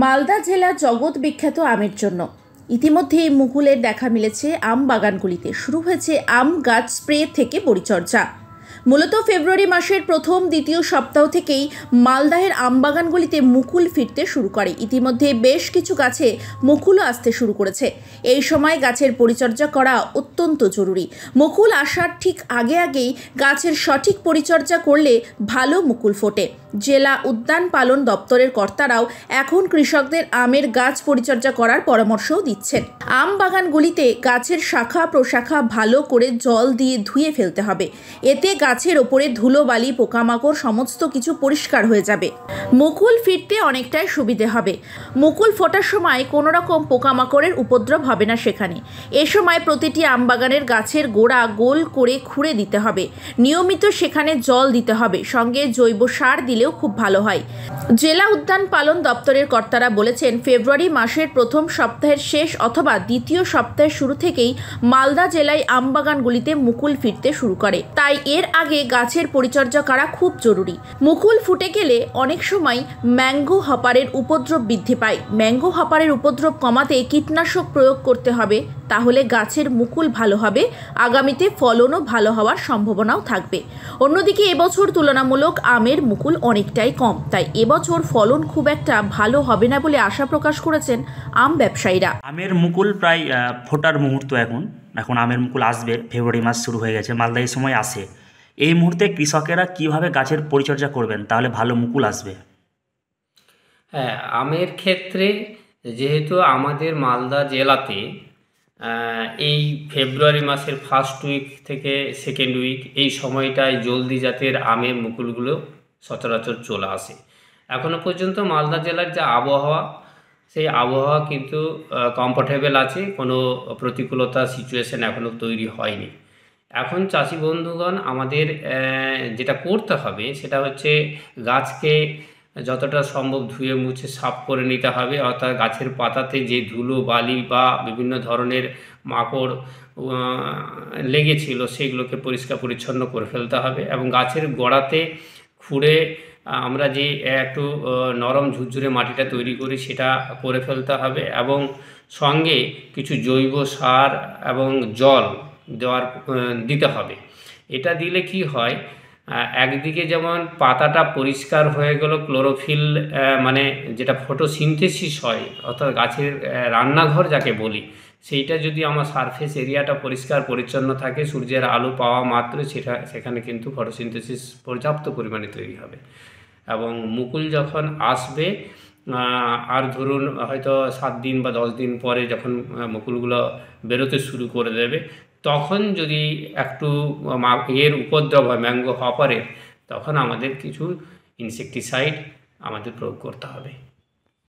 মালদা জেলা জগৎ বিখ্যাত আমের জন্য ইতিমধ্যেই মুকুলের দেখা মিলেছে আম বাগানগুলিতে। শুরু হয়েছে আম গাছ স্প্রে থেকে পরিচর্যা। মূলত ফেব্রুয়ারি মাসের প্রথম দ্বিতীয় সপ্তাহ থেকেই মালদাহের আম বাগানগুলিতে মুকুল ফিরতে শুরু করে। ইতিমধ্যে বেশ কিছু গাছে মুকুলও আসতে শুরু করেছে। এই সময় গাছের পরিচর্যা করা অত্যন্ত জরুরি। মুকুল আসার ঠিক আগেই গাছের সঠিক পরিচর্যা করলে ভালো মুকুল ফোটে। জেলা উদ্যান পালন দপ্তরের কর্তারাও এখন কৃষকদের আমের গাছ পরিচর্যা করার পরামর্শও দিচ্ছেন। আম বাগানগুলিতে গাছের শাখা প্রশাখা ভালো করে জল দিয়ে ধুয়ে ফেলতে হবে। এতে গাছের ওপরে ধুলোবালি পোকামাকড় সমস্ত কিছু পরিষ্কার হয়ে যাবে। মুকুল ফিরতে অনেকটাই সুবিধে হবে। মুকুল ফোটার সময় কোনো রকম পোকামাকড়ের উপদ্রব হবে না সেখানে। এ সময় প্রতিটি আম বাগানের গাছের গোড়া গোল করে খুঁড়ে দিতে হবে। নিয়মিত সেখানে জল দিতে হবে, সঙ্গে জৈব সার দিলেও খুব ভালো হয়। জেলা উদ্যান পালন দপ্তরের কর্তারা বলেছেন, ফেব্রুয়ারি মাসের প্রথম সপ্তাহের শেষ অথবা দ্বিতীয় সপ্তাহের শুরু থেকেই মালদা জেলায় আম বাগানগুলিতে মুকুল ফিরতে শুরু করে। তাই এর আগে গাছের পরিচর্যা করা খুব জরুরি। মুকুল ফুটে গেলে অনেক সময় ম্যাঙ্গো হপারের উপদ্রব বৃদ্ধি পায়। ম্যাঙ্গো হপারের উপদ্রব কমাতে কীটনাশক প্রয়োগ করতে হবে, তাহলে গাছের মুকুল ভালো হবে। আগামীতে ফলনও ভালো হওয়ার সম্ভাবনাও থাকবে। অন্যদিকে এবছর তুলনামূলক আমের মুকুল অনেকটাই কম, তাই এবছর ফলন খুব একটা ভালো হবে না বলে আশা প্রকাশ করেছেন আম ব্যবসায়ীরা। আমের মুকুল প্রায় ফোটার মুহূর্ত। এখন আমের মুকুল আসবে। ফেব্রুয়ারি মাস শুরু হয়ে গেছে, মালদা এই সময় আসে। এই মুহূর্তে কৃষকেরা কিভাবে গাছের পরিচর্যা করবেন তাহলে ভালো মুকুল আসবে? হ্যাঁ, আমের ক্ষেত্রে যেহেতু আমাদের মালদা জেলাতে এই ফেব্রুয়ারি মাসের ফার্স্ট উইক থেকে সেকেন্ড উইক এই সময়টায় জলদি জাতের আমের মুকুলগুলো সচরাচর চলে আসে। এখনও পর্যন্ত মালদা জেলার যে আবহাওয়া, সেই আবহাওয়া কিন্তু কমফোর্টেবল আছে, কোনো প্রতিকূলতা সিচুয়েশান এখনও তৈরি হয়নি। এখন চাষি বন্ধুগণ আমাদের যেটা করতে হবে সেটা হচ্ছে গাছকে যতটা সম্ভব ধুয়ে মুছে সাফ করে নিতে হবে। অর্থাৎ গাছের পাতাতে যে ধুলো বালি বা বিভিন্ন ধরনের মাকড় লেগেছিল সেগুলোকে পরিষ্কার পরিচ্ছন্ন করে ফেলতে হবে এবং গাছের গোড়াতে খুঁড়ে আমরা যে একটু নরম ঝুরঝুরে মাটিটা তৈরি করি সেটা করে ফেলতে হবে এবং সঙ্গে কিছু জৈব সার এবং জল দিতে হবে। এটা দিলে কি হয়, একদিকে যেমন পাতাটা পরিষ্কার হয়ে গেল, ক্লোরোফিল মানে যেটা ফটোসিনথেসিস হয় অর্থাৎ গাছের রান্নাঘর যাকে বলি, সেইটা যদি আমার সারফেস এরিয়াটা পরিষ্কার পরিচ্ছন্ন থাকে, সূর্যের আলো পাওয়া মাত্র সেখানে কিন্তু ফটোসিনথেসিস পর্যাপ্ত পরিমাণে তৈরি হবে এবং মুকুল যখন আসবে আর ধরুন হয়তো 7 দিন বা 10 দিন পরে যখন মুকুলগুলো বেরোতে শুরু করে দেবে, তখন যদি একটু এর উপদ্রব হয় ম্যাঙ্গো হপারের, তখন আমাদের কিছু ইনসেকটিসাইড আমাদের প্রয়োগ করতে হবে।